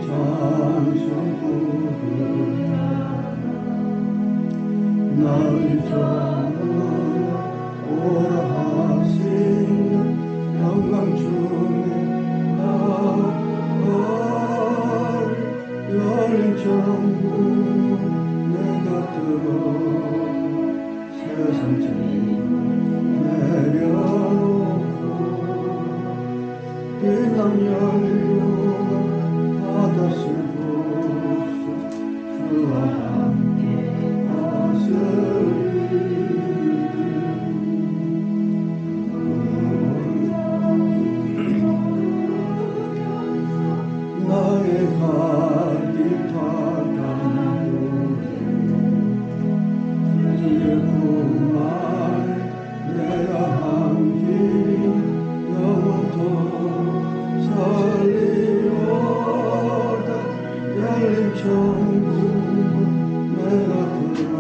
찬송 부르다 나의 전으로 오라 하시는 영광 중에 나를 열린 천국 내가 들어 세상 짐을 내려놓고 빛남 열려 바다를 보소 주와 함께 하시리 나의 갈길 닦아놓으리 주의 구만 내가 함께 영원토록 살리오다 열린 천국 내가 들어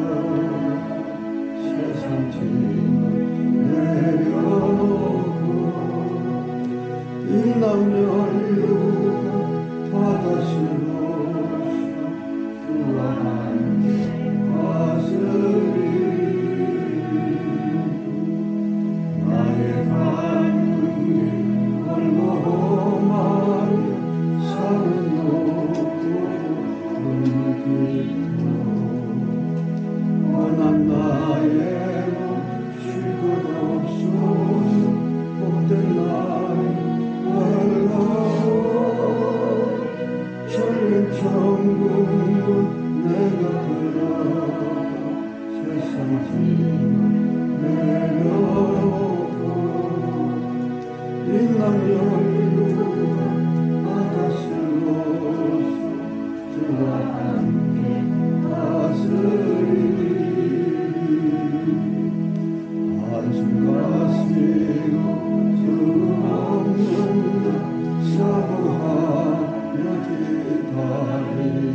세상 짐을 내려놓고 빛남 열려 바다시로 주와 함께 하시리 나의 가는 길 홀로마여 산은 높고 불길로 원한 나의 몸 쉴 것 없소서 복된 날이 열린 천국 내가 들어가 세상 짐을 내려놓고 빛남 열려 바다시로 주와 함께 하시리 한숨 가시고 주 없는 날 사고하며 기다리니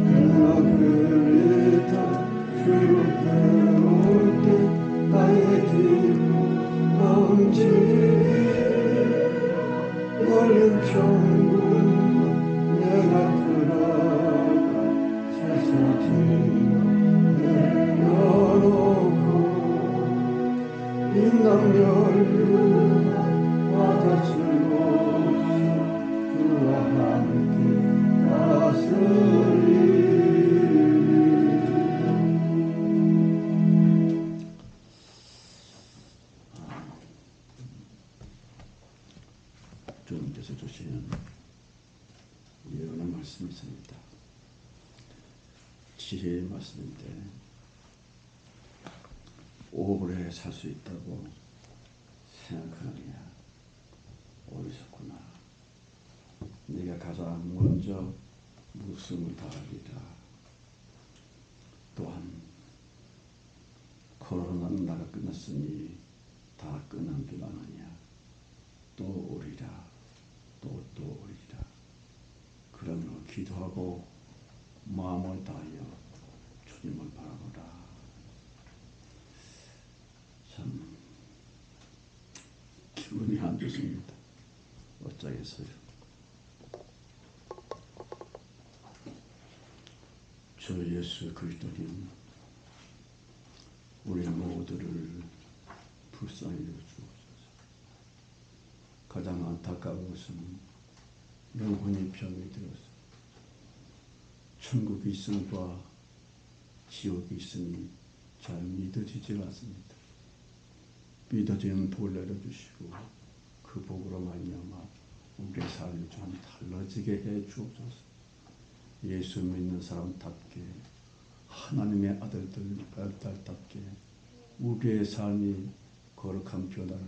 내가 그리다 주를 배울 때 나의 기쁨 넘치리 열린 천국 내가 들어가 세상 짐을 내려놓고 빛남 열려 바다시로 주와 함께 가시리 주님께서 주시는 예언의 말씀이 있습니다. 지혜의 말씀인데 오래 살 수 있다고 생각하느냐 어리석구나. 네가 가장 먼저 목숨을 다하리라. 또한 코로나는 나가 끝났으니 다 끝난 줄 아느냐. 또 오리라. 또 오리라. 그러므로 기도하고 마음을 다하여 주님을 바라보라. 참 기분이 안 좋습니다. 어쩌겠어요. 주 예수 그리스도님 우리 모두를 불쌍히 여주옵소서. 가장 안타까운 것은 영혼이 병이 들어서 천국이 있음과 지옥이 있음이 잘 믿어지지 않습니다. 믿어지는 복을 내려주시고 그 복으로 말미암아 우리의 삶이 좀 달라지게 해 주옵소서. 예수 믿는 사람답게 하나님의 아들답게 우리의 삶이 거룩한 변화를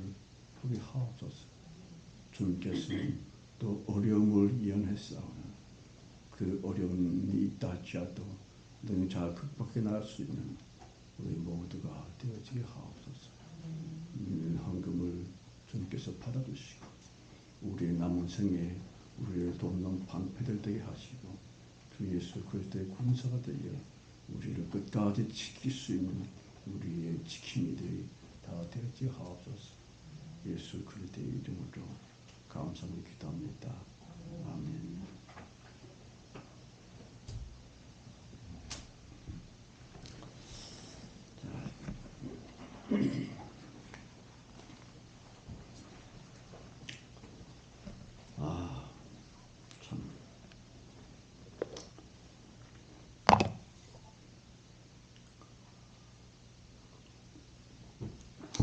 보게 하옵소서. 주님께서는 또 어려움을 예언했사오나 그 어려움이 있다 할지라도 능히 잘 극복해 나갈 수 있는 우리 모두가 되어지게 하옵소서. 헌금을 주님께서 받아주시고 우리의 남은 생에 우리를 돕는 방패들 되게 하시고 주 예수 그리스도의 군사가 되어 우리를 끝까지 지킬 수 있는 우리의 지킴이들이 다 되어지게 하옵소서. 예수 그리스도의 이름으로 감사를 기도합니다. 아멘.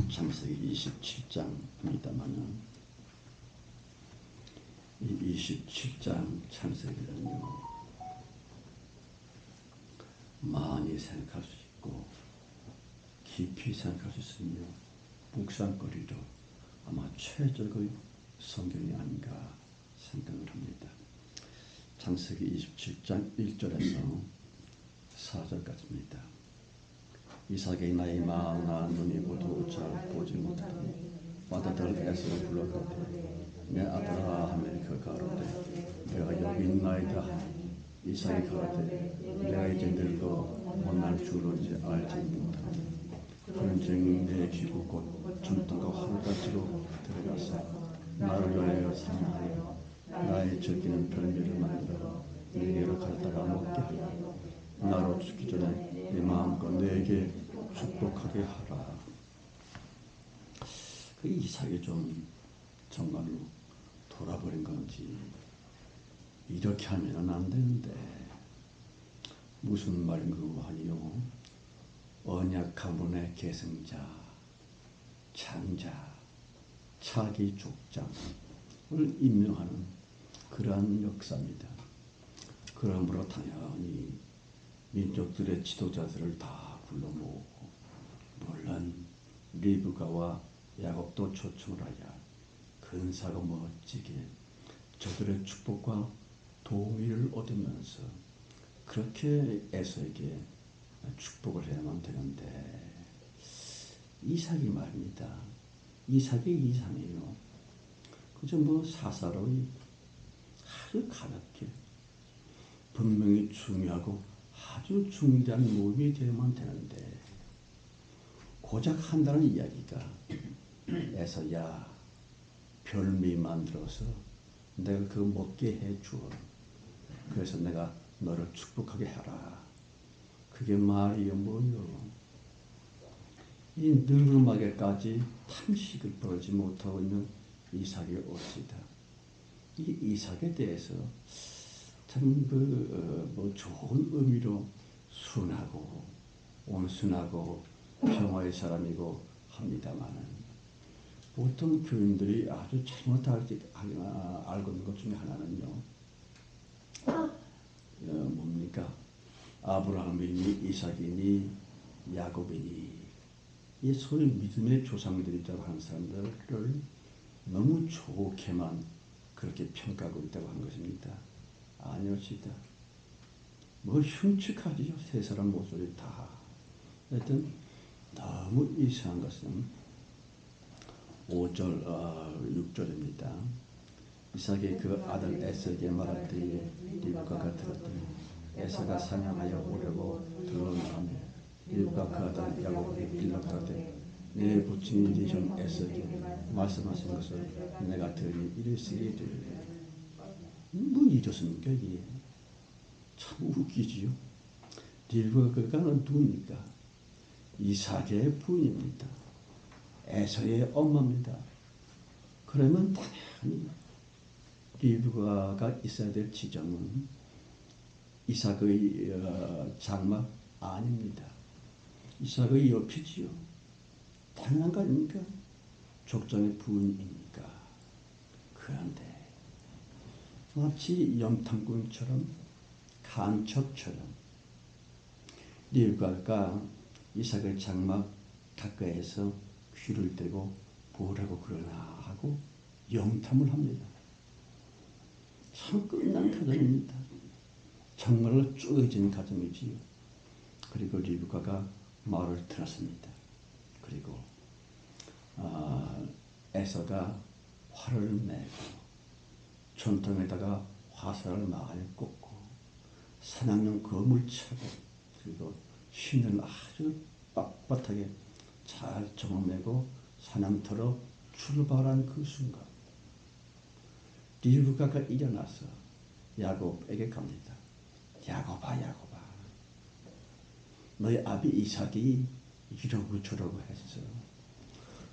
창세기 27장입니다만은 이 27장 창세기는요 많이 생각할 수 있고 깊이 생각할 수 있으며 묵상거리로 아마 최적의 성경이 아닌가 생각을 합니다. 창세기 27장 1절에서 4절 같습니다. 이삭의 나이 많아 눈이 모두 잘 보지 못하더니 맏아들 에서를 불러 가로되 내 아들아 하매 그 가로되 내가 여기 있나이다 하니 이삭이 가로되 내가 이제 늙어 못날 줄은지 알지 못하니 그런즉 내 기구 곧 전통과 하늘까지로 들어가서 나를 위하여 사냥하여 나의 즐기는 별미를 만들어 내게로 가져다가 먹게 하라. 나로 죽기 전에 내 마음껏 내게 축복하게 하라. 그 이삭이 좀 정말로 돌아버린 건지 이렇게 하면 안 되는데 무슨 말인 거 아니요. 언약 가문의 계승자, 창자, 차기 족장을 임명하는 그러한 역사입니다. 그러므로 당연히 민족들의 지도자들을 다 불러 모으고 물론 리브가와 야곱도 초청을 하여 근사하고 멋지게 저들의 축복과 동의를 얻으면서 그렇게 에서에게 축복을 해야만 되는데 이삭이 말입니다. 이삭이 이상해요. 그저 사사로이 아주 가볍게 분명히 중요하고 아주 중대한 모임이 되어야만 되는데 고작 한다는 이야기가 에서야 별미 만들어서 내가 그거 먹게 해주어 그래서 내가 너를 축복하게 하라. 그게 말이요 뭐요. 이 늙음하게까지 탐식을 벌지 못하고 있는 이삭이 옳시다. 이 이삭에 대해서 참 좋은 의미로 순하고 온순하고 평화의 사람이고 합니다만은 보통 교인들이 아주 잘못하게 알고 있는 것 중에 하나는요. 뭡니까? 아브라함이니 이삭이니 야곱이니 이 소위 믿음의 조상들이라고 하는 사람들을 너무 좋게만 그렇게 평가하고 있다고 한 것입니다. 아니었습니다. 흉측하지요. 세 사람 모습이 다. 하여튼 너무 이상한 것은 5절, 6절입니다. 이삭이 그 아들 에서에게 말할 때에 리브가가 들었더니 에서가 사냥하여 오려고 들러나가며 리브가 그 아들 야곱에게 일러 가로되 내 부친이 네 형 에서에게 말씀하신 것을 내가 들으니 이랬으리되 이렇습니까 이게? 참 웃기지요. 리브가가 누굽니까? 이삭의 부인입니다. 에서의 엄마입니다. 그러면 당연히 리브가가 있어야 될 지점은 이삭의 장막 아닙니다. 이삭의 옆이지요. 당연한 거 아닙니까? 족장의 부인이니까. 그런데 마치 염탐꾼처럼 간첩처럼 리브가가 이삭의 장막 가까이에서 귀를 대고 뭐라고 그러나 하고 염탐을 합니다. 참 끝난 가정입니다. 정말로 쪼개진 가정이지요. 그리고 리브가가 말을 들었습니다. 그리고 에서가 활을 메고 전통에다가 화살을 많이 꽂고 사냥용 검을 차고 그리고 신을 아주 빳빳하게 잘 정매고 사냥터로 출발한 그 순간 리브가가 일어나서 야곱에게 갑니다. 야곱아 야곱아 너희 아비 이삭이 이러고 저러고 했어.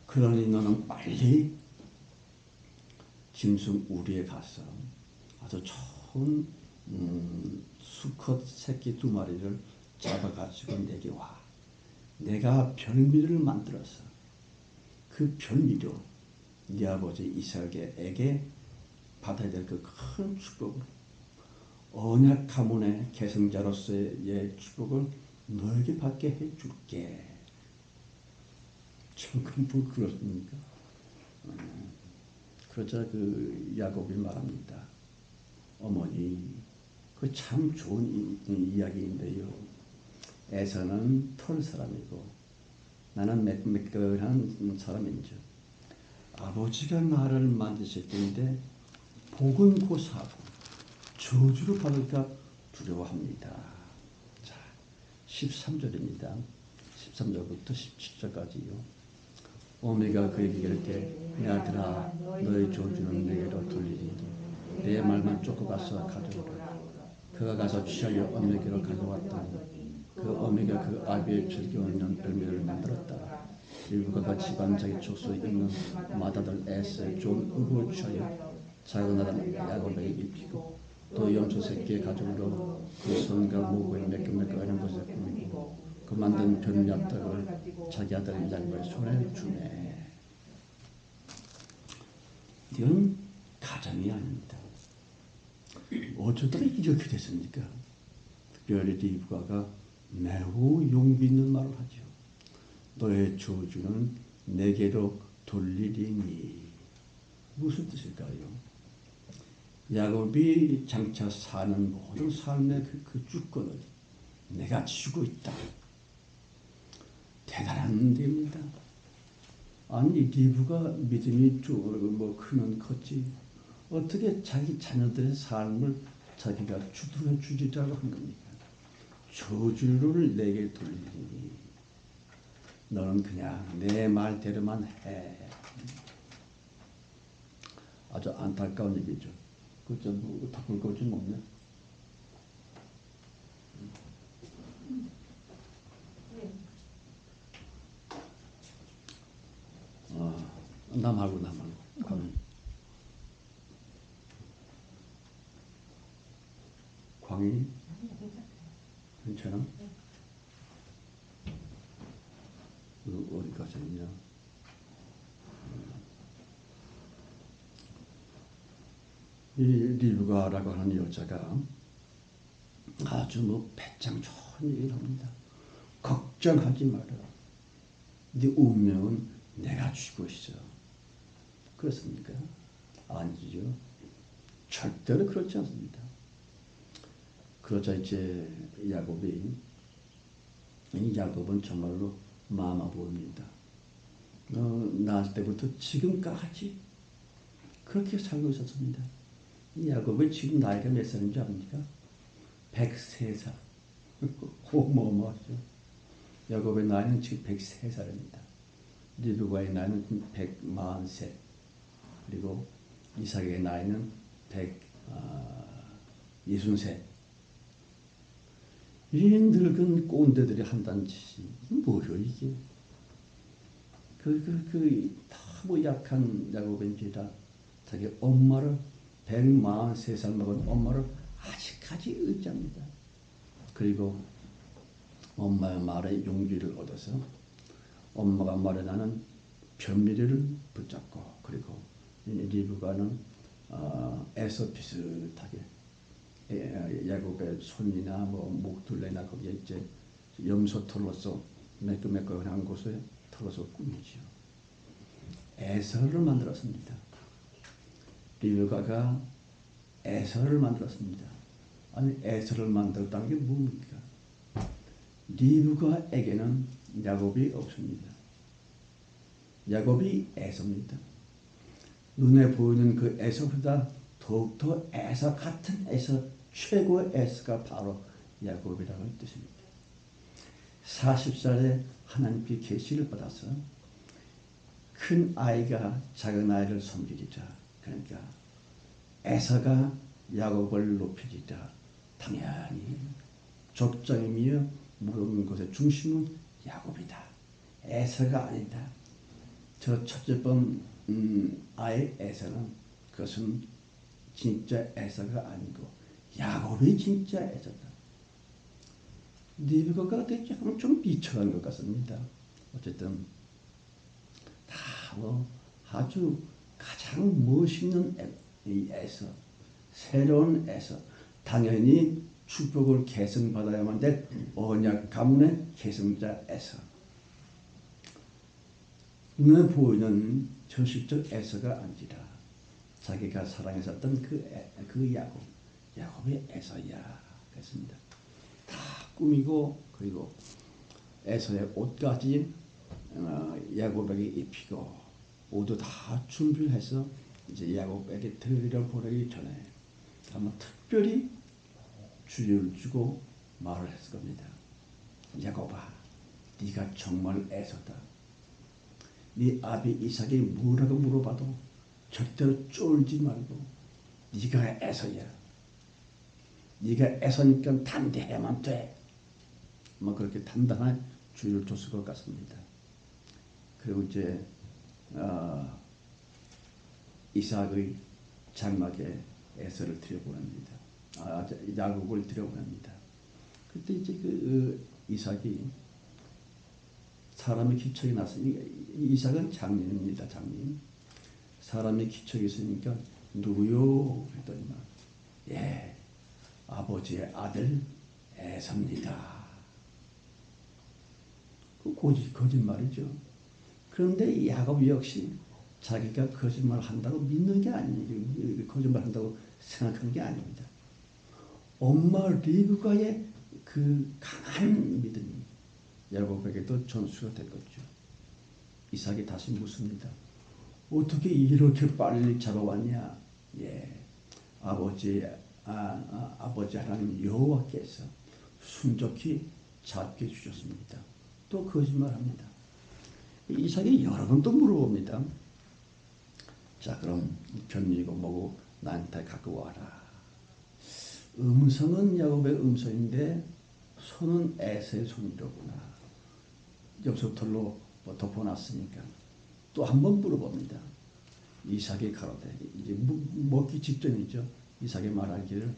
그러니 너는 빨리 짐승 우리에 가서 아주 좋은 수컷 새끼 2마리를 잡아가지고 내게 와. 내가 별미를 만들어서 그 별미로 네 아버지 이삭에게 받아야 될 그 큰 축복을, 언약 가문의 계승자로서의 축복을 너에게 받게 해줄게. 조금 부끄럽습니까? 그러자 그 야곱이 말합니다. 어머니, 그 참 좋은 이야기인데요. 에서는 털 사람이고 나는 매끈한 사람인지 아버지가 나를 만드실 때인데 복은 고사하고 저주를 받을까 두려워합니다. 자, 13절입니다. 13절부터 17절까지요. 어미가 그에게 이르되 내 아들아 너의 저주는 내게로 돌리리니 내 말만 쫓고 가서 가져오라. 그가 가서 취하여 어미에게로 가져왔더니 그 어미가 그 아비의 즐겨 있는 열매를 만들었다. 일부가 집안 자기 족속에 있는 마다들 에서의 좋은 의복을 취하여 작은 아들 야곱에게 입히고 또 염소 새끼의 가죽으로 그 손과 목에 매끈매끈하는 것을 꾸미고 그 만든 변미압떡을 자기 아들 야곱의 손에 주네. 이건 가정이 아닙니다. 어쩌다 이렇게 됐습니까? 특별히 리브가가 매우 용기 있는 말을 하죠. 너의 저주는 내게로 돌리리니. 무슨 뜻일까요? 야곱이 장차 사는 모든 삶의 그 주권을 내가 쥐고 있다. 대단한 일입니다. 아니 리브가 믿음이 크면 컸지 어떻게 자기 자녀들의 삶을 자기가 주도해 주지라고 한 겁니까? 저주를 내게 돌리니 너는 그냥 내 말대로만 해. 아주 안타까운 얘기죠. 그저 뭐 덮을 것 좀 없네. 나 말고 광희 괜찮아? 어디까지 있냐? 이 리브가라고 하는 여자가 아주 배짱 좋은 얘기를 합니다. 걱정하지 마라. 네 운명은 내가 쥐고 있어. 그렇습니까? 아니죠. 절대로 그렇지 않습니다. 그러자 이제 야곱은 정말로 마마보입니다. 낳을 때부터 지금까지 그렇게 살고 있었습니다. 이 야곱은 지금 나이가 몇 살인지 압니까? 103살. 어마어마하죠. 야곱의 나이는 지금 103살입니다. 리브가의 나이는 143. 그리고 이삭의 나이는 163. 이 늙은 꼰대들이 한다는 짓이 뭐요 이게? 너무 약한 야곱인지라 자기 엄마를 143살 먹은 엄마를 아직까지 의지합니다. 그리고 엄마의 말에 용기를 얻어서 엄마가 마련하는 변미리를 붙잡고 그리고 리브가는 애써 비슷하게 야곱의 손이나 목둘레나 거기에 이제 염소 털로서 매끈매끈한 곳에 털어서 꾸미죠. 에서를 만들었습니다. 리브가가 에서를 만들었습니다. 아니 에서를 만들었다는 게 뭡니까? 리브가에게는 야곱이 없습니다. 야곱이 에서입니다. 눈에 보이는 그 에서보다 더욱더 에서 같은 에서, 최고의 에서가 바로 야곱이라는 뜻입니다. 40살에 하나님께 계시를 받아서 큰 아이가 작은 아이를 섬기리라. 그러니까 에서가 야곱을 높이리라. 당연히 족장이며 모든 것의 중심은 야곱이다. 에서가 아니다. 저 첫째번 아이 에서는 그것은 진짜 에서가 아니고 야곱이 진짜 에서다. 리브가가 좀 미쳐간 것 같습니다. 어쨌든 다 아주 가장 멋있는 이 에서, 새로운 에서, 당연히 축복을 계승받아야만 될 언약 가문의 계승자 에서, 눈에 보이는 절실적 에서가 아니라 자기가 사랑했었던 그 야곱의 에서야 그랬습니다. 다 꾸미고 그리고 에서의 옷까지 야곱에게 입히고 모두 다 준비를 해서 이제 야곱에게 드리러 보내기 전에 아마 특별히 주의를 주고 말을 했을 겁니다. 야곱아, 네가 정말 에서다. 네 아비 이삭이 뭐라고 물어봐도 절대로 쫄지 말고 네가 에서야. 네가 에서니까 담대해야만 돼. 뭐 그렇게 단단한 주의를 줬을 것 같습니다. 그리고 이제 이삭의 장막에 에서를 들여보냅니다. 야곱을 들여보냅니다. 그때 이제 이삭이 사람의 기척이 났으니까 이삭은 장인입니다. 장인. 사람의 기척이 있으니까 누구요? 그랬더니만 예, 아버지의 아들 에서입니다. 거짓말이죠. 그런데 야곱 역시 자기가 거짓말한다고 믿는 게 아니에요. 거짓말한다고 생각하는 게 아닙니다. 엄마 리브가의 그 강한 믿음이 야곱에게도 전수가 될 거죠. 이삭이 다시 묻습니다. 어떻게 이렇게 빨리 잡아왔냐? 예, 아버지 하나님 여호와께서 순적히 잡게 주셨습니다. 또 거짓말합니다. 이삭이 여러 번 또 물어봅니다. 자, 그럼 견이고 뭐고 나한테 갖고 와라. 음성은 야곱의 음성인데 손은 에서의 손이로구나. 엽서털로 덮어놨으니까 또 한 번 물어봅니다. 이삭이 가로되 이제 먹기 직전이죠. 이삭이 말하기를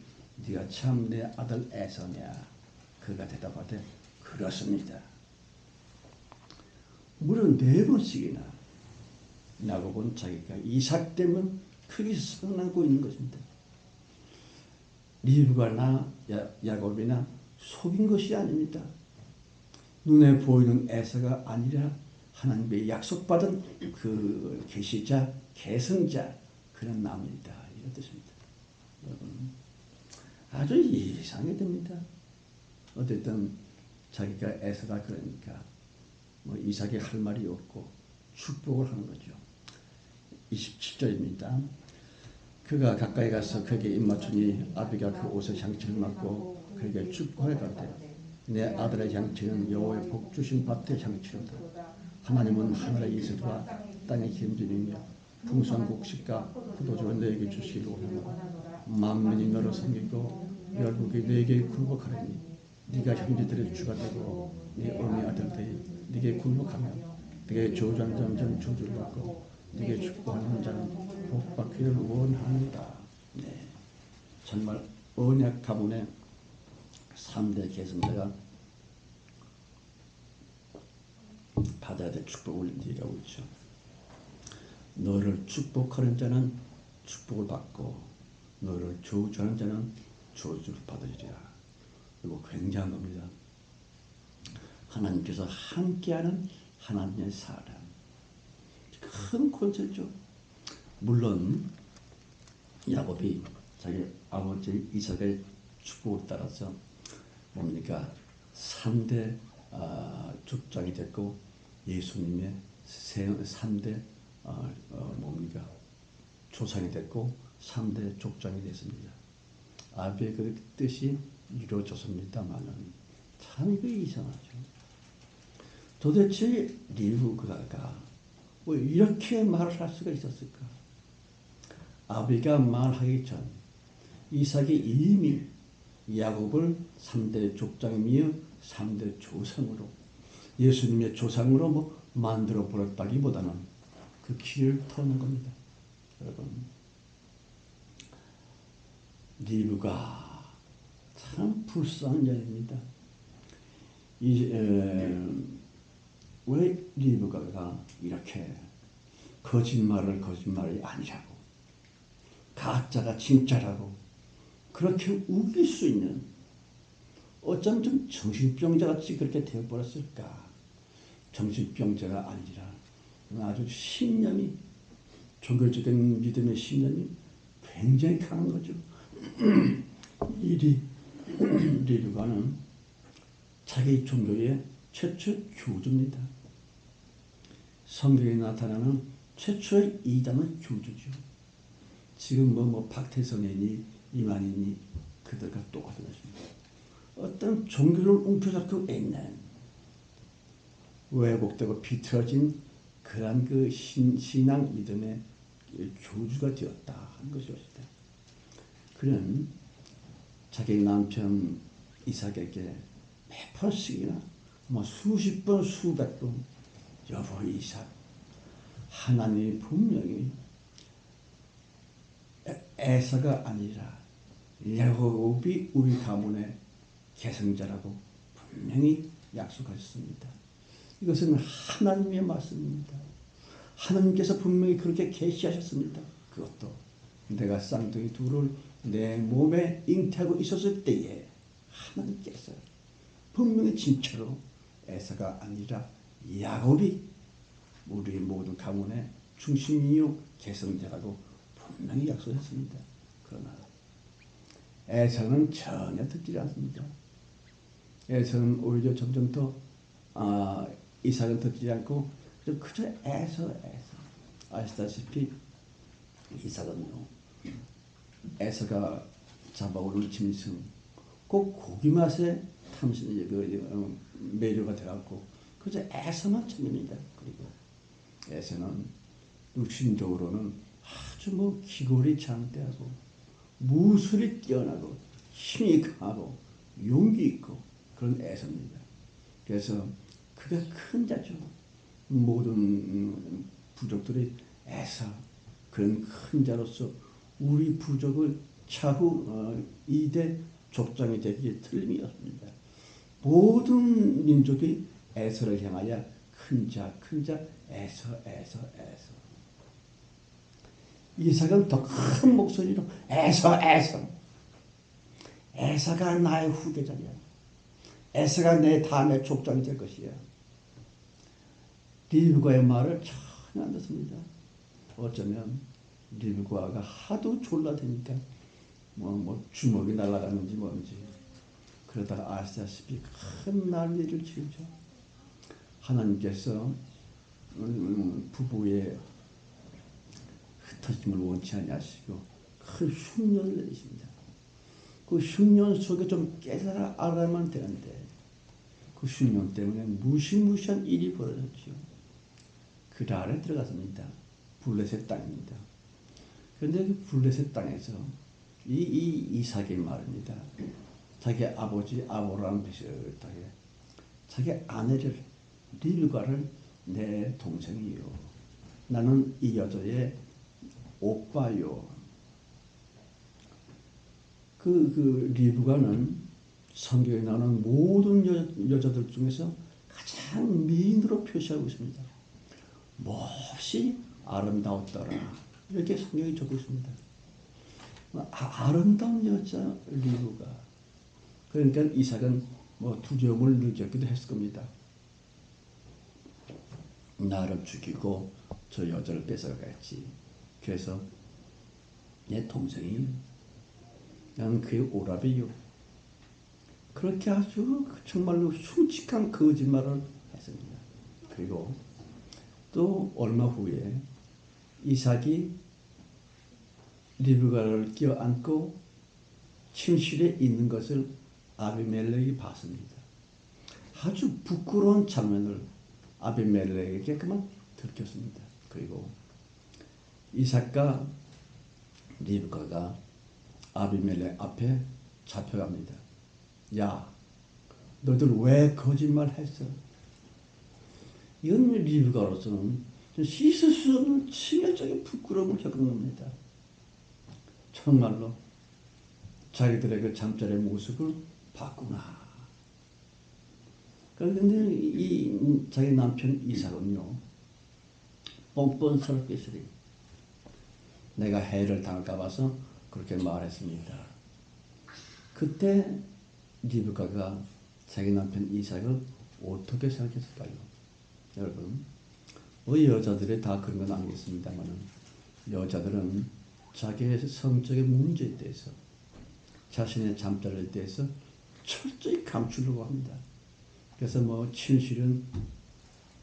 네가 참 내 아들 에서냐? 그가 대답하되 그렇습니다. 무려 4번씩이나 야곱은 자기가 이삭 때문에 크게 성난고 있는 것입니다. 리브가나 야곱이나 속인 것이 아닙니다. 눈에 보이는 에서가 아니라 하나님의 약속받은 그 계시자, 계승자 그런 남입니다. 이런 뜻입니다. 여러분, 아주 이상하게 됩니다. 어쨌든 자기가 에서가 그러니까 뭐 이삭이 할 말이 없고 축복을 하는 거죠. 27절입니다. 그가 가까이 가서 그에게 입맞추니 아비가 그 옷에 향취를 맡고 그에게 축복하여 가로되 내 아들의 향취는 여호와의 복 주신 밭의 향취로다. 하나님은 하늘의 이슬과 땅의 기름짐이며 풍성한 곡식과 포도주를 너에게 주시기를 원하노라. 만민이 너를 섬기고 열국이 너에게 굴복하리니 네가 형제들의 주가 되고 네 어미 아들들이 네게 굴복하며 네게 저주하는 자는 저주를 받고 네게 축복하는 자는 복받기를 원하노라. 네, 정말 언약 가문의 3대 계승자가 받아야 될 축복을 얘기하고 있죠. 너를 축복하는 자는 축복을 받고 너를 저주하는 자는 저주를 받으리라. 이거 굉장한 겁니다. 하나님께서 함께하는 하나님의 사람. 큰 콘셉트죠. 물론 야곱이 자기 아버지 이삭의 축복을 따라서 뭡니까? 3대 족장이 됐고 예수님의 3대 뭡니까? 조상이 됐고 3대 족장이 됐습니다. 아비의 그 뜻이 이루어졌습니다만은 참 이거 이상하죠. 도대체 리브가가 뭐 이렇게 말을 할 수가 있었을까? 아비가 말하기 전 이삭이 이미 야곱을 3대 족장이며 3대 조상으로 예수님의 조상으로 뭐 만들어 버렸다기보다는 그 길을 터는 겁니다. 여러분, 리브가 참 불쌍한 여인입니다. 왜 리브가가 이렇게 거짓말을 거짓말이 아니라고, 가짜가 진짜라고 그렇게 우길 수 있는, 어쩜 좀 정신병자같이 그렇게 되어버렸을까. 정신병자가 아니라 아주 신념이, 종교적인 믿음의 신념이 굉장히 강한 거죠. 이 리브가는 자기 종교의 최초 교주입니다. 성경에 나타나는 최초의 이단은 교주죠. 지금 박태선이니 이만희니 그들과 똑같은 것입니다. 어떤 종교를 움켜잡고 있는 왜곡되고 비틀어진 그런 그 신앙 믿음의 교주가 되었다 하는 것이었습니다. 그는 자기 남편 이삭에게 몇 번씩이나 수십 번 수백 번, 여보 이삭, 하나님이 분명히 에서가 아니라 야곱이 우리 가문의 계승자라고 분명히 약속하셨습니다. 이것은 하나님의 말씀입니다. 하나님께서 분명히 그렇게 계시하셨습니다. 그것도 내가 쌍둥이 둘을 내 몸에 잉태하고 있었을 때에 하나님께서 분명히 진짜로 에서가 아니라 야곱이 우리 모든 가문의 중심이요 계승자라고 분명히 약속했습니다. 그러나 에서는 전혀 듣지 않습니다. 에서는 오히려 점점 더 이삭은 듣지 않고 그저 에서 아시다시피 이삭은요, 에서가 잡아오는 짐승 꼭 고기 맛에 매료가 돼갖고 그저 에서만 찾습니다. 그리고 에서는 육신적으로는 아주 기골이 장대하고 무술이 뛰어나고 힘이 강하고 용기 있고 그런 에서입니다. 그래서 그가 큰 자죠. 모든 부족들이 에서, 그런 큰 자로서 우리 부족을 차후 2대 족장이 되기에 틀림이 없습니다. 모든 민족이 에서를 향하여 큰 자 에서. 이삭은 더 큰 목소리로 에서가 나의 후계자냐, 에서가 내 다음에 족장이 될 것이야. 리브가의 말을 전혀 안 듣습니다. 어쩌면 리브가가 하도 졸라대니까 주먹이 날아가는지 뭔지 그러다가 아시다시피 큰 난리를 치우죠. 하나님께서 부부의 흩어짐을 원치 아니하시고 큰 흉년을 내리십니다. 그 흉년 속에 좀 깨달아 알아야만 되는데 그 흉년 때문에 무시무시한 일이 벌어졌죠. 그 아래 들어갔습니다. 블레셋 땅입니다. 그런데 그 블레셋 땅에서 이 이삭이 말입니다. 자기 아버지 아브라함 비슷하게 자기 아내를 리브가를 내 동생이요, 나는 이 여자의 오빠요. 그 리브가는 성경에 나오는 모든 여자들 중에서 가장 미인으로 표시하고 있습니다. 몹시 아름다웠더라 이렇게 성경이 적고 있습니다. 아름다운 여자 리브가. 그러니까 이삭은 두려움을 느꼈기도 했을 겁니다. 나를 죽이고 저 여자를 뺏어가겠지. 그래서 내 동생이, 나는 그의 오라비요. 그렇게 아주 정말로 흉측한 거짓말을 했습니다. 그리고 또 얼마 후에 이삭이 리브가를 껴안고 침실에 있는 것을 아비멜렉이 봤습니다. 아주 부끄러운 장면을 아비멜렉에게 그만 들켰습니다. 그리고 이삭과 리브가가 아비멜렉 앞에 잡혀갑니다. 야, 너들 왜 거짓말했어? 이건 리브가로서는 씻을 수 없는 치명적인 부끄러움을 겪은 겁니다. 정말로 자기들의 그 잠자리의 모습을 봤구나. 그런데 이 자기 남편 이삭은요, 뻔뻔스럽게 내가 해를 당할까 봐서 그렇게 말했습니다. 그때 리브가가 자기 남편 이삭을 어떻게 생각했을까요? 여러분, 여자들이 다 그런 건 아니겠습니다만 여자들은 자기의 성적인 문제에 대해서 자신의 잠자리에 대해서 철저히 감추려고 합니다. 그래서 진실은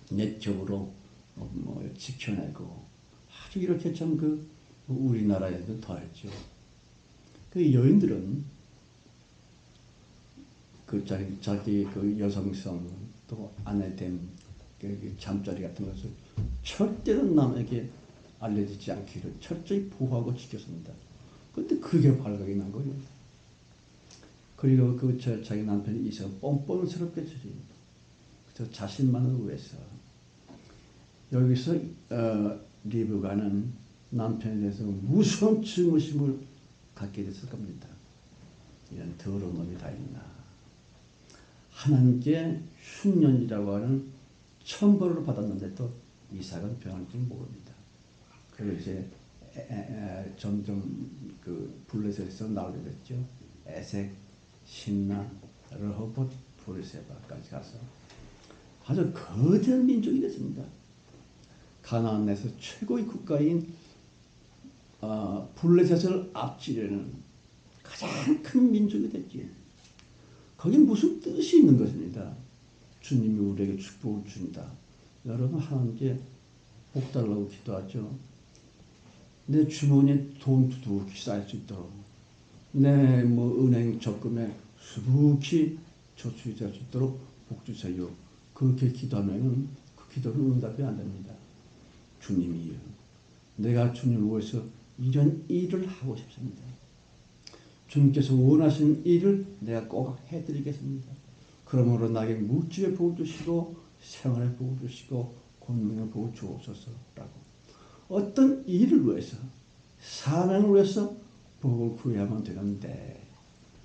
내적으로 지켜내고 아주 이렇게 참 우리나라에도 더했죠. 그 여인들은 자기 여성성 또 아내됨 잠자리 같은 것을 절대로 남에게 알려지지 않기를 철저히 보호하고 지켰습니다. 그런데 그게 발각이 난 거예요. 그리고 자기 남편이 있어 뻔뻔스럽게 저 자신만을 위해서 여기서 리브가는 남편에 대해서 무서운 증오심을 갖게 됐을 겁니다. 이런 더러운 놈이 다 있나. 하나님께 흉년이라고 하는 천벌을 받았는데 또 이삭은 변할 줄 모릅니다. 그리고 이제 점점 블레셋에서 나오게 됐죠. 에색, 신나, 르호봇, 브르세바까지 가서 아주 거대한 민족이 됐습니다. 가나안에서 최고의 국가인 블레셋을 앞지르는 가장 큰 민족이 됐지. 거긴 무슨 뜻이 있는 것입니다. 주님이 우리에게 축복을 준다. 여러분 하나님께 복 달라고 기도하죠. 내 주머니에 돈 두둑히 쌓일 수 있도록 내 은행 적금에 수북히 저축이 될 수 있도록 복 주세요. 그렇게 기도하면 그 기도는 응답이 안 됩니다. 주님이요. 내가 주님을 위해서 이런 일을 하고 싶습니다. 주님께서 원하시는 일을 내가 꼭 해드리겠습니다. 그러므로 나에게 물질의 복을 주시고 생활의 복을 주시고 권능의 복을 주옵소서라고 어떤 일을 위해서 사명을 위해서 복을 구해야만 되는데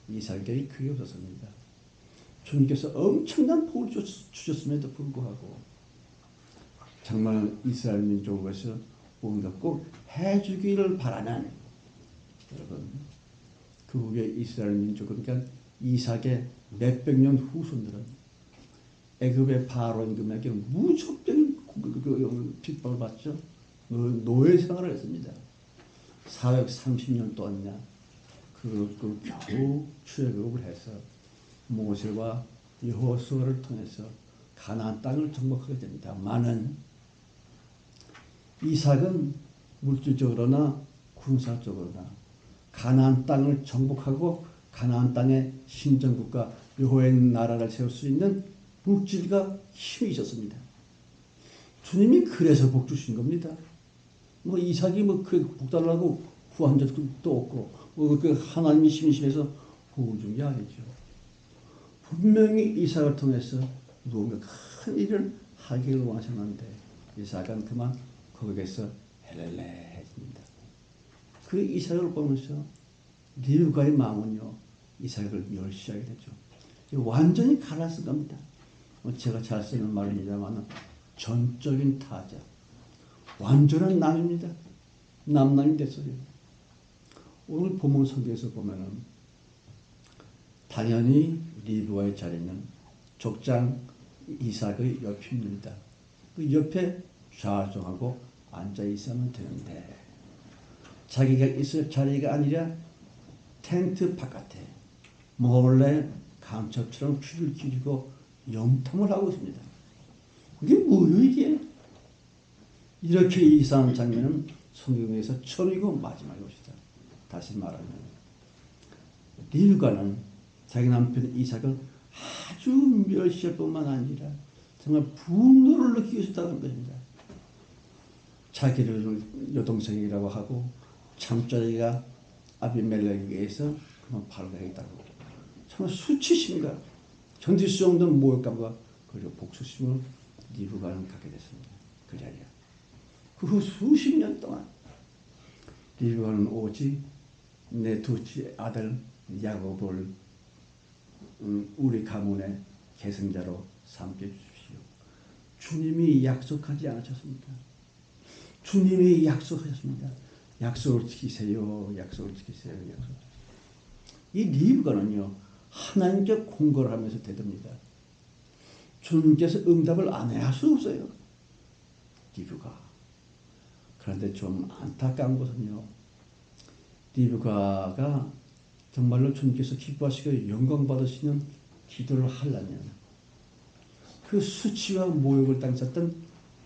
이삭에게 그게 없었습니다. 주님께서 엄청난 복을 주셨음에도 불구하고 정말 이스라엘 민족을 위해서 뭔가 꼭 해주기를 바라는 여러분 그 후에 이스라엘 민족 그러니까 이삭의 몇백 년 후손들은 애굽의 바로 임금에게 무조건 핍박을 받죠. 노예 생활을 했습니다. 430년 동안이나 겨우 출애굽을 해서 모세와 여호수아를 통해서 가나안 땅을 정복하게 됩니다. 많은 이삭은 물질적으로나 군사적으로나 가나안 땅을 정복하고 가나안 땅의 신정국가 여호와의 나라를 세울 수 있는 물질과 힘이 있었습니다. 주님이 그래서 복 주신 겁니다. 이삭이 그래 복 달라고 구한 적도 없고 하나님이 심심해서 복을 준 게 아니죠. 분명히 이삭을 통해서 누군가 큰 일을 하기를 원하셨는데 이삭은 그만 거기에서 헬렐레해집니다. 그 이삭을 보면서 리브가의 마음은요 이삭을 멸시하게 되죠. 완전히 갈라진 겁니다. 제가 잘 쓰는 말입니다만 전적인 타자, 완전한 남입니다. 남남이 됐어요. 오늘 본문 성경에서 보면은 당연히 리브가의 자리는 족장 이삭의 옆입니다. 그 옆에 좌정하고 앉아 있으면 되는데 자기가 있을 자리가 아니라 텐트 바깥에 몰래 감초처럼 귀를 기울이고 염통을 하고 있습니다. 그게 뭐예요 이게? 이렇게 이상한 장면은 성경에서 처음이고 마지막일 것이다. 다시 말하면 리브가는 자기 남편 이삭을 아주 멸시할 뿐만 아니라 정말 분노를 느끼고 있었다는 것입니다. 자기를 여동생이라고 하고 잠자리가 아비멜렉에 의해서 그만 발각했다고 정말 수치심과 견딜 수 없는 모욕감과 그리고 복수심을 리브가는 갖게 됐습니다. 그 자리에 그 후 수십 년 동안 리브가는 오직 내 둘째 아들 야곱을 우리 가문의 계승자로 삼게 주십시오. 주님이 약속하지 않으셨습니까? 주님이 약속하셨습니다. 약속을 지키세요. 약속을 지키세요. 약속. 이 리브가는요, 하나님께 공고를 하면서 대듭니다. 주님께서 응답을 안 해야 할 수 없어요. 리브가. 그런데 좀 안타까운 것은요, 리브가가 정말로 주님께서 기뻐하시고 영광 받으시는 기도를 하려면 그 수치와 모욕을 당했던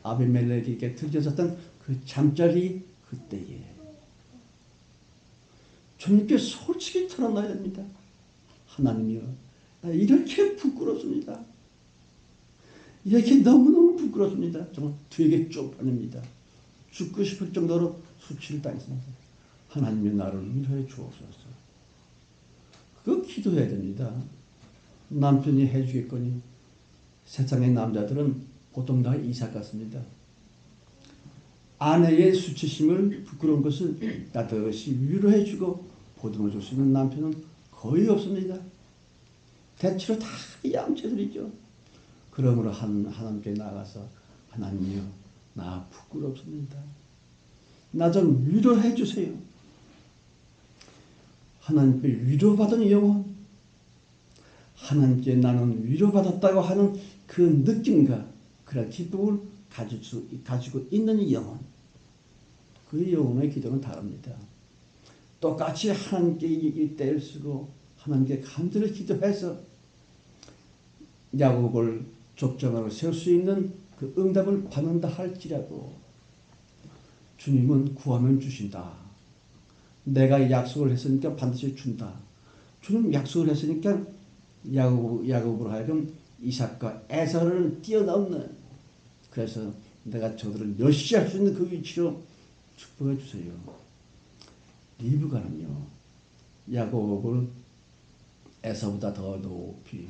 아비멜렉에게 들려졌던 그 잠자리 그때에 주님께 솔직히 털어놔야 됩니다. 하나님이요, 나 이렇게 부끄럽습니다. 이렇게 너무너무 부끄럽습니다. 정말 되게 쪽팔립니다. 죽고 싶을 정도로 수치를 당했습니다. 하나님이 나를 위로해 주옵소서. 그거 기도해야 됩니다. 남편이 해주겠거니 세상의 남자들은 보통 다 이삭 같습니다. 아내의 수치심을 부끄러운 것을 따뜻이 위로해주고 보듬어줄 수 있는 남편은 거의 없습니다. 대체로 다 양체들이죠. 그러므로 하나님께 나가서 하나님이요, 나 부끄럽습니다. 나 좀 위로해 주세요. 하나님께 위로받은 영혼, 하나님께 나는 위로받았다고 하는 그 느낌과 그런 기쁨을 가지고 있는 영혼, 그 영혼의 기도는 다릅니다. 똑같이 하나님께 일대를 쓰고 하나님께 간절히 기도해서 야곱을 족장으로 세울 수 있는 그 응답을 받는다 할지라도 주님은 구하면 주신다. 내가 약속을 했으니까 반드시 준다. 주님 약속을 했으니까 야곱으로 하여금 이삭과 에사를 뛰어넘는, 그래서 내가 저들을 멸시할 수 있는 그 위치로 축복해 주세요. 리브가는요, 야곱을 에사보다 더 높이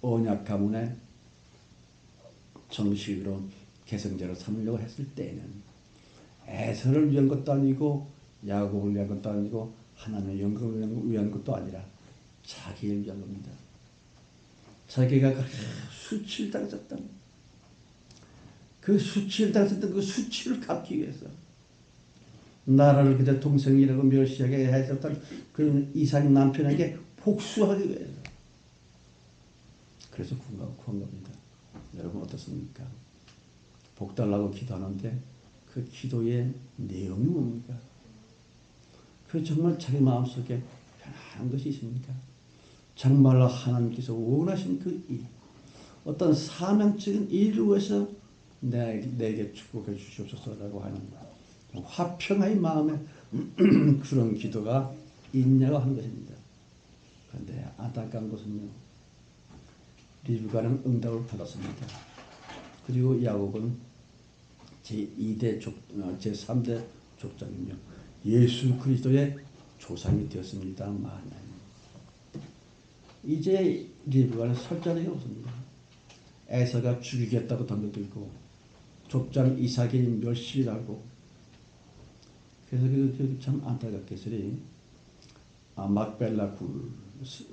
언약 가문의 정식으로 계승자로 삼으려고 했을 때에는 에서를 위한 것도 아니고 야곱을 위한 것도 아니고 하나님의 영광을 위한 것도 아니라 자기를 위한 겁니다. 자기가 수치를 당했던 그 수치를 갚기 위해서 나라를 그저 동생이라고 멸시하게 했었던 그 이삭 남편에게 복수하기 위해서 그래서 구한 겁니다. 여러분 어떻습니까? 복달라고 기도하는데 그 기도의 내용이 뭡니까? 그 정말 자기 마음속에 편안한 것이 있습니까? 정말로 하나님께서 원하신 그 일, 어떤 사명적인 일을 위해서 내게 축복해 주시옵소서라고 하는 화평의 마음에 그런 기도가 있냐고 하는 것입니다. 그런데 안타까운 것은요, 리브가는 응답을 받았습니다. 그리고 야곱은 제2대 제3대 족장이며 예수 그리스도의 조상이 되었습니다만 이제 리브가는 설 자리가 없습니다. 에서가 죽이겠다고 덤벼들고 족장 이삭이 멸시를 하고, 그래서 그 참 안타깝게서리 막벨라 굴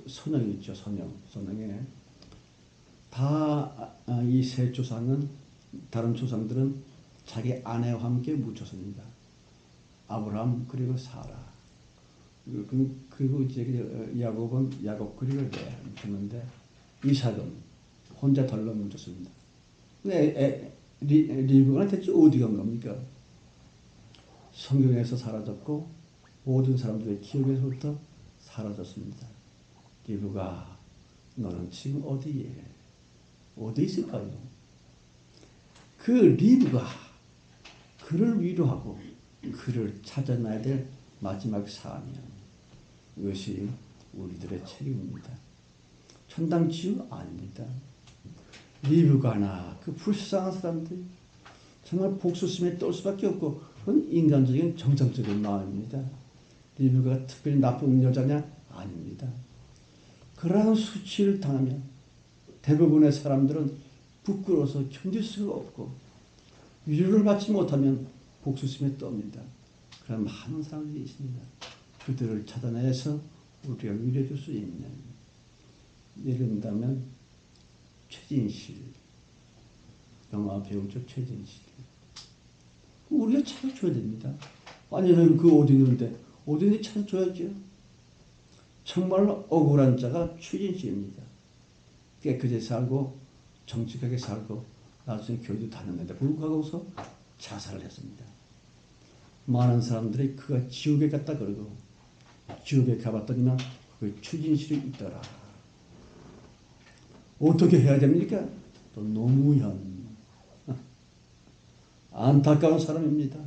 선영 있죠. 선영에 다 이 세 조상은, 다른 조상들은 자기 아내와 함께 묻혔습니다. 아브라함 그리고 사라, 그리고 이제 야곱은 야곱 그리고 레아 묻혔는데 이삭은 혼자 덜러 묻혔습니다. 근데 리브가는 대체 어디 간 겁니까? 성경에서 사라졌고 모든 사람들의 기억에서부터 사라졌습니다. 리브가 너는 지금 어디 있을까요? 그 리브가 그를 위로하고 그를 찾아놔야 될 마지막 사명, 이것이 우리들의 책임입니다. 천당치유 아닙니다. 리브가나 그 불쌍한 사람들이 정말 복수심에 떨 수밖에 없고, 그건 인간적인 정상적인 마음입니다. 리브가가 특별히 나쁜 여자냐? 아닙니다. 그러한 수치를 당하면 대부분의 사람들은 부끄러워서 견딜 수가 없고 위로를 받지 못하면 복수심에 떱니다. 그런 많은 사람들이 있습니다. 그들을 찾아내서 우리가 위로해 줄 수 있는, 예를 든다면 최진실, 영화 배우죠. 최진실. 우리가 찾아줘야 됩니다. 아니면 그 어디 있는데 어디든지 찾아줘야죠. 정말로 억울한 자가 최진수입니다. 깨끗이 살고 정직하게 살고 나중에 교회도 다녔는데 불구하고서 자살을 했습니다. 많은 사람들이 그가 지옥에 갔다 그러고 지옥에 가봤더니만 그 최진실이 있더라. 어떻게 해야 됩니까? 또 노무현. 안타까운 사람입니다.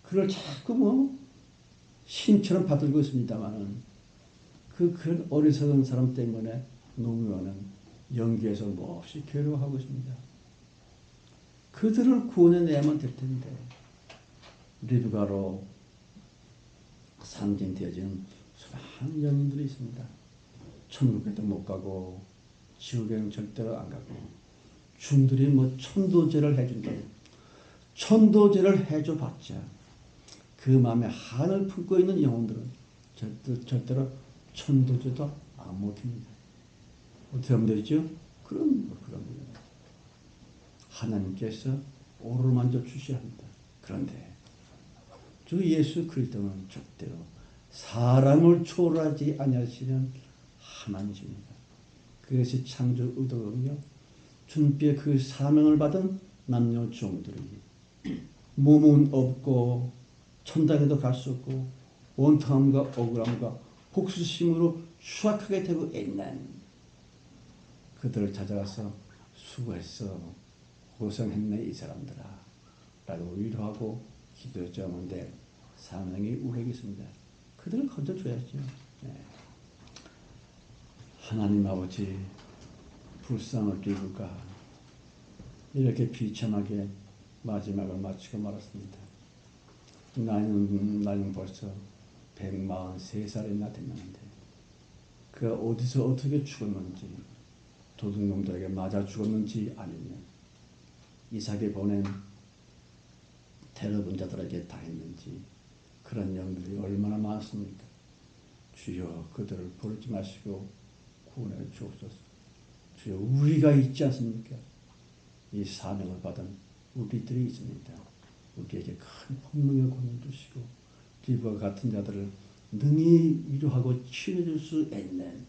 그걸 자꾸 신처럼 받들고 있습니다만은 그런 어리석은 사람 때문에 노무현은 연기에서 몹시 괴로워하고 있습니다. 그들을 구원해내야만 될 텐데 리브가로 상징되어지는 수많은 영인들이 있습니다. 천국에도 못 가고 지옥에는 절대로 안 가고 중들이 천도제를 해준다. 천도제를 해줘봤자 그 마음에 한을 품고 있는 영혼들은 절대로 천도제도 안 먹힙니다. 어떻게 하면 되죠? 그럼 하나님께서 오를 만져 주셔야 합니다. 그런데 주 예수 그리스도는 절대로 사람을 초월하지 아니하시는 하나님입니다. 그것이 창조 의도거든요. 주님께 그 사명을 받은 남녀 종들이 몸은 없고 천당에도 갈 수 없고 원통함과 억울함과 복수심으로 추악하게 되고 있는 그들을 찾아가서 수고했어 고생했네 이 사람들아 라고 위로하고 기도했는데 사명이 우리에게 있습니다. 그들을 건져줘야죠. 네. 하나님 아버지 불쌍한 리브가 이렇게 비참하게 마지막을 마치고 말았습니다. 나는 벌써 143살이나 됐는데 그가 어디서 어떻게 죽었는지 도둑놈들에게 맞아 죽었는지 아니면 이삭이 보낸 테러 분자들에게 당했는지 그런 영들이 얼마나 많습니까? 주여 그들을 버리지 마시고 구원해 주옵소서. 주여 우리가 있지 않습니까? 이 사명을 받은 우리들이 있습니다. 우리에게 큰 폭명을 권해주시고 리브와 같은 자들을 능히 위로하고 치료해줄 수 있는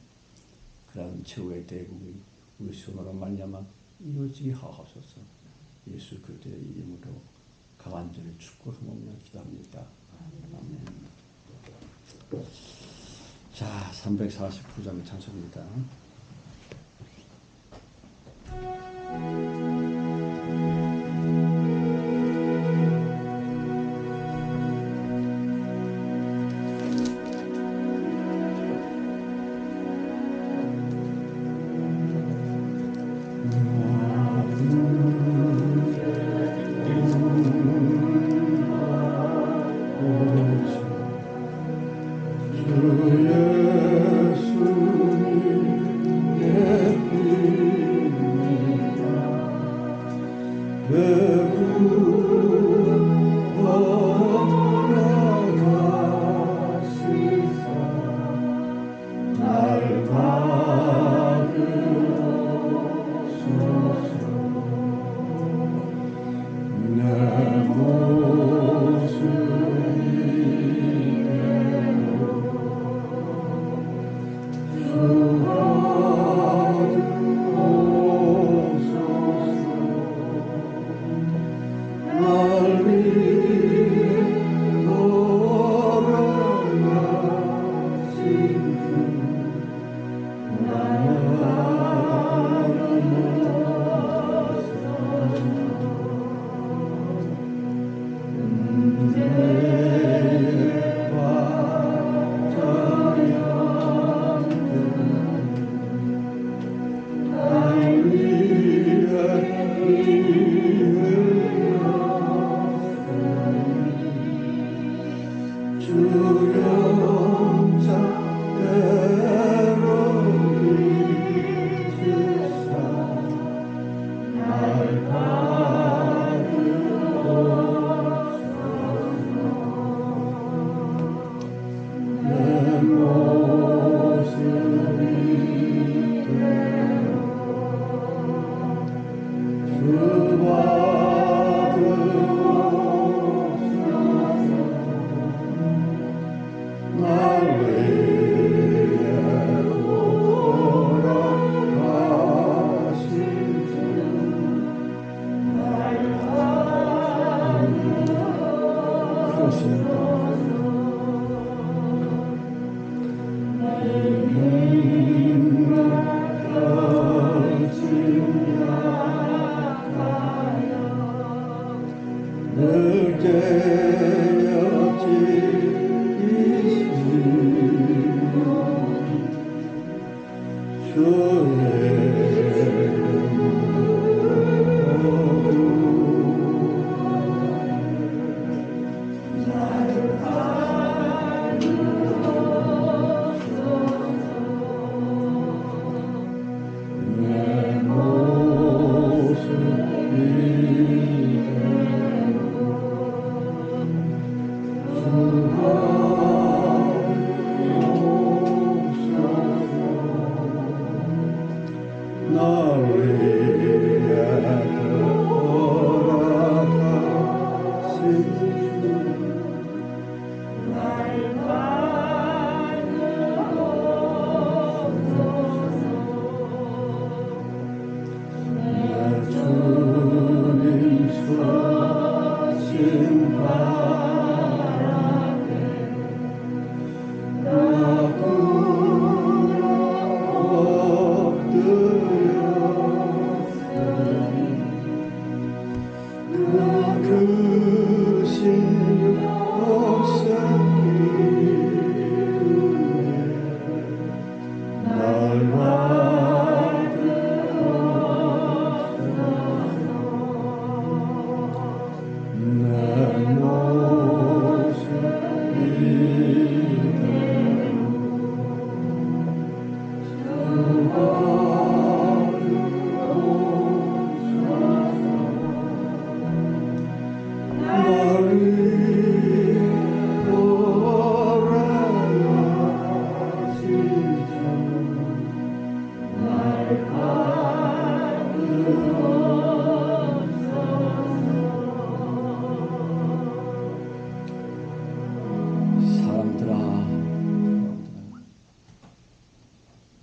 그런 최후의 대국이 우리 손으로 말미암아 이루어지게 하옵소서. 예수 그리스도의 이름으로 간절히 축복하며 기도합니다. 아멘. 자, 349장 찬송입니다.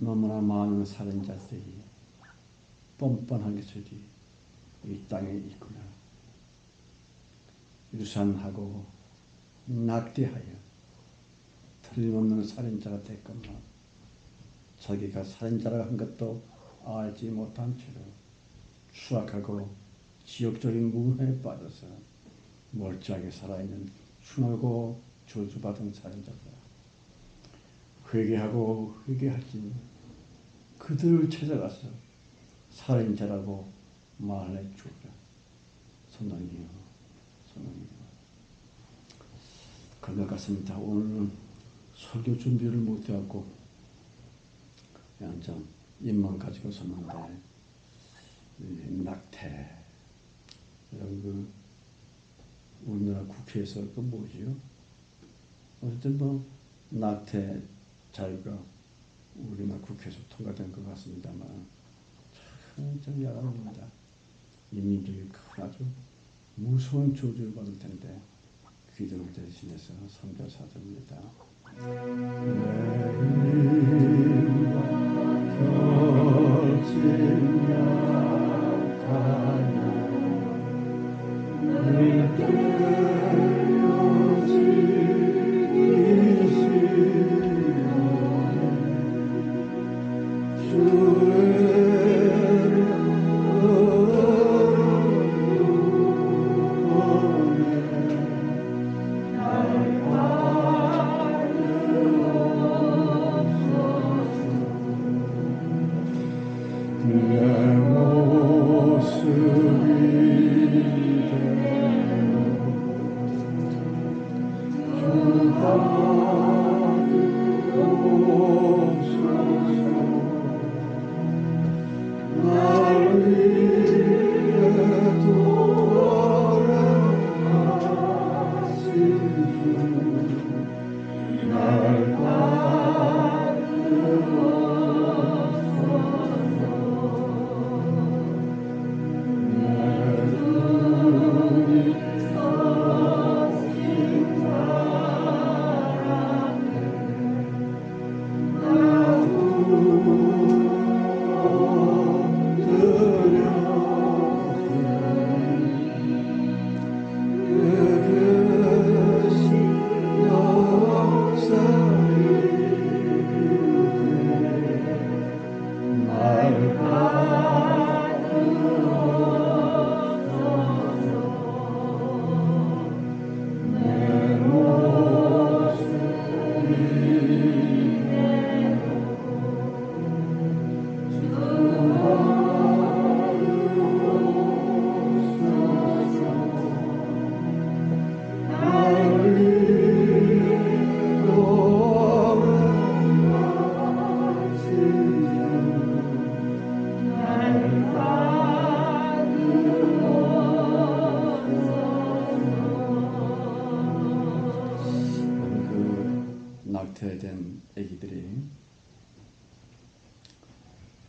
너무나 많은 살인자들이 뻔뻔한 것들이 이 땅에 있구나. 유산하고 낙태하여 틀림없는 살인자가 됐건만 자기가 살인자라고 한 것도 알지 못한 채로 추악하고 지역적인 무해에 빠져서 멀쩡하게 살아있는 흉하고 저주받은 살인자다. 회개하고 회개하지 그들을 찾아가서 살인자라고 말해 주라. 선생님이요, 선생님이요. 그런 것 같습니다. 오늘은 설교 준비를 못해갖고 그냥 좀 입만 가지고 섰는데 낙태 이런 그 우리나라 국회에서 그 뭐지요? 어쨌든 뭐 낙태 자유가 우리나라 국회에서 통과된 것 같습니다만 참 야단입니다. 인민족이 큰 아주 무서운 저주를 받을 텐데 귀등을 대신해서 선교사드립니다.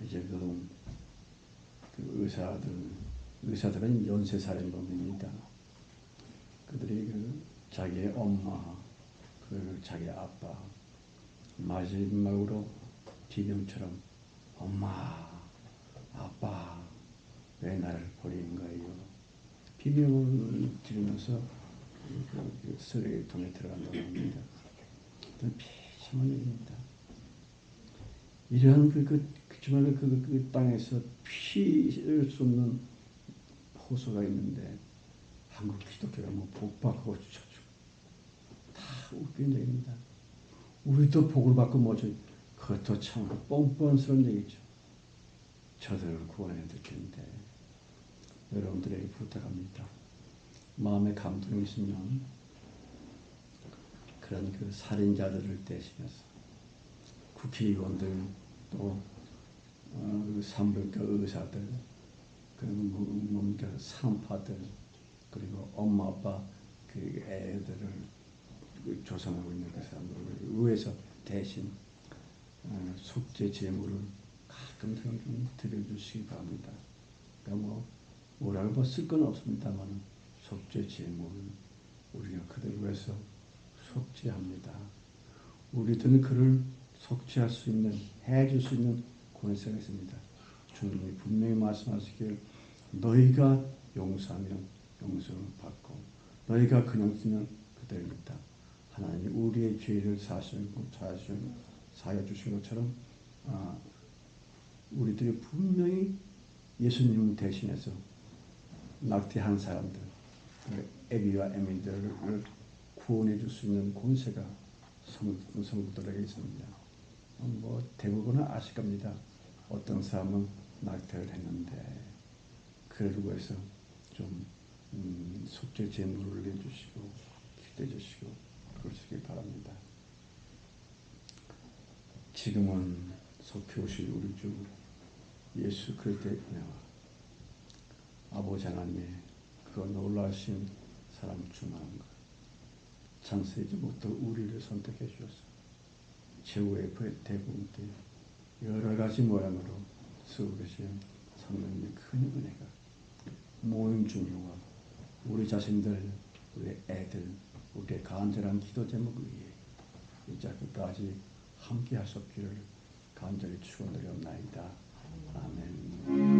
이제 그 의사들은 연쇄살인범입니다. 그들이 자기의 엄마, 자기 아빠 마지막으로 비명처럼 엄마, 아빠 왜 나를 버리는 거예요? 비명을 지르면서 쓰레기통에 들어간다고 합니다. 비참한 일입니다. 이러한 정말 그 땅에서 피할 수 없는 호소가 있는데 한국 기독교가 복받고 주셔주고 다 웃긴 얘기입니다. 우리도 복을 받고 뭐죠? 그것도 참 뻔뻔스러운 얘기죠. 저들을 구원해야 될 텐데 여러분들에게 부탁합니다. 마음에 감동이 있으면 그런 살인자들을 대신해서 국회의원들 또 산부인과 의사들 산파들 그리고 엄마 아빠 애들을 조성하고 있는 그 사람들을 위해서 대신 속죄 제물을 가끔 좀 드려주시기 바랍니다. 그러니까 뭐라고 쓸 건 없습니다만 속죄 제물을 우리가 그들을 위해서 속죄합니다. 우리들은 그를 속죄할 수 있는, 해줄 수 있는 권세가 있습니다. 주님이 분명히 말씀하시길 너희가 용서하면 용서를 받고 너희가 그냥 쓰면 그대로입니다. 하나님이 우리의 죄를 사하여 주신 것처럼 우리들이 분명히 예수님을 대신해서 낙태한 사람들, 애비와 애미들을 구원해 줄 수 있는 권세가 성도들에게 있습니다. 대부분은 아실 겁니다. 어떤 사람은 낙태를 했는데 그를 위해서 좀 속죄 제물을 내주시고 기도해 주시고 그러시기 바랍니다. 지금은 속히 오실 우리 주 예수 그리스도의 은혜와 아버지 하나님의 그 놀라신 사랑 충만한 것 창세기부터 우리를 선택해 주셔서 최후의 대부분께 여러 가지 모양으로 쓰고 계신 성령님의 큰 은혜가 모임 중요와 우리 자신들, 우리 애들, 우리의 간절한 기도 제목을 위해 이제 끝까지 함께 하셨기를 간절히 축원드리옵나이다. 아멘.